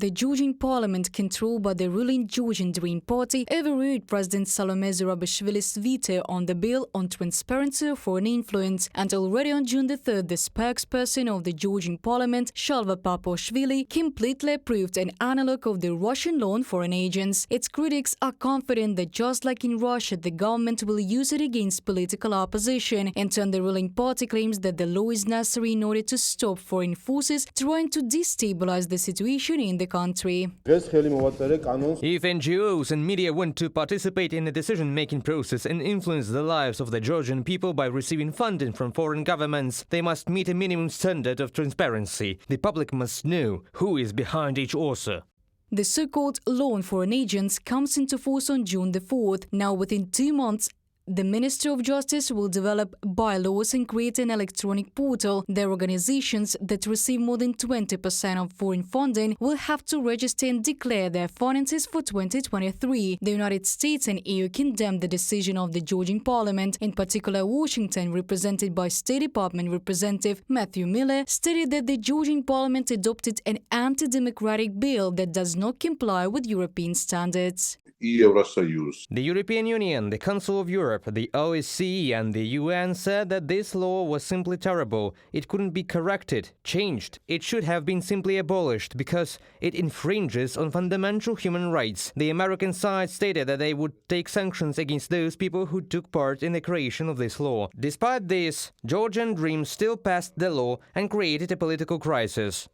The Georgian parliament, controlled by the ruling Georgian Dream party, overrode President Salome Zurabishvili's veto on the bill on transparency of foreign influence, and already on June the 3rd, the spokesperson of the Georgian parliament, Shalva Paposhvili, completely approved an analog of the Russian law on foreign agents. Its critics are confident that just like in Russia, the government will use it against political opposition. In turn, the ruling party claims that the law is necessary in order to stop foreign forces trying to destabilize the situation in the country. If NGOs and media want to participate in the decision-making process and influence the lives of the Georgian people by receiving funding from foreign governments, they must meet a minimum standard of transparency. The public must know who is behind each author. The so-called law on foreign agents comes into force on June the 4th. Now, within 2 months, the Ministry of Justice will develop bylaws and create an electronic portal. Their organizations that receive more than 20% of foreign funding will have to register and declare their finances for 2023. The United States and EU condemned the decision of the Georgian parliament. In particular, Washington, represented by State Department Representative Matthew Miller, stated that the Georgian parliament adopted an anti-democratic bill that does not comply with European standards. The European Union, the Council of Europe, the OSCE and the UN said that this law was simply terrible. It couldn't be corrected, changed. It should have been simply abolished because it infringes on fundamental human rights. The American side stated that they would take sanctions against those people who took part in the creation of this law. Despite this, Georgian Dream still passed the law and created a political crisis.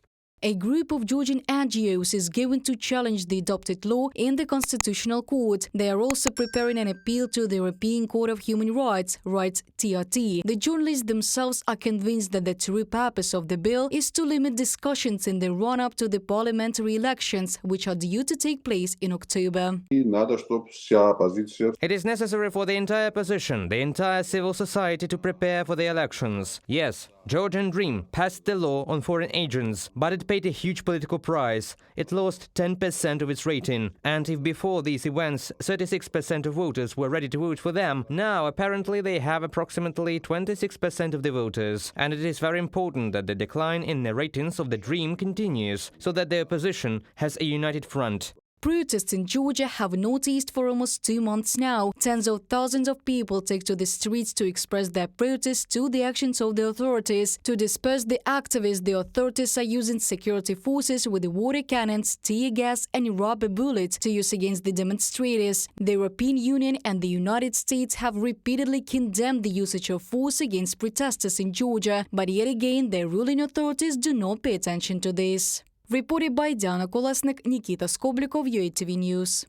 A group of Georgian NGOs is going to challenge the adopted law in the Constitutional Court. They are also preparing an appeal to the European Court of Human Rights, writes TRT. The journalists themselves are convinced that the true purpose of the bill is to limit discussions in the run-up to the parliamentary elections, which are due to take place in October. It is necessary for the entire opposition, the entire civil society to prepare for the elections. Yes, Georgian Dream passed the law on foreign agents, but it paid a huge political price. It lost 10% of its rating. And if before these events 36% of voters were ready to vote for them, now apparently they have approximately 26% of the voters. And it is very important that the decline in the ratings of the Dream continues, so that the opposition has a united front. Protests in Georgia have not eased for almost 2 months now. Tens of thousands of people take to the streets to express their protest to the actions of the authorities. To disperse the activists, the authorities are using security forces with water cannons, tear gas and rubber bullets to use against the demonstrators. The European Union and the United States have repeatedly condemned the usage of force against protesters in Georgia, but yet again the ruling authorities do not pay attention to this. Reported by Diana Kolesnik, Nikita Skoblikov, UATV News.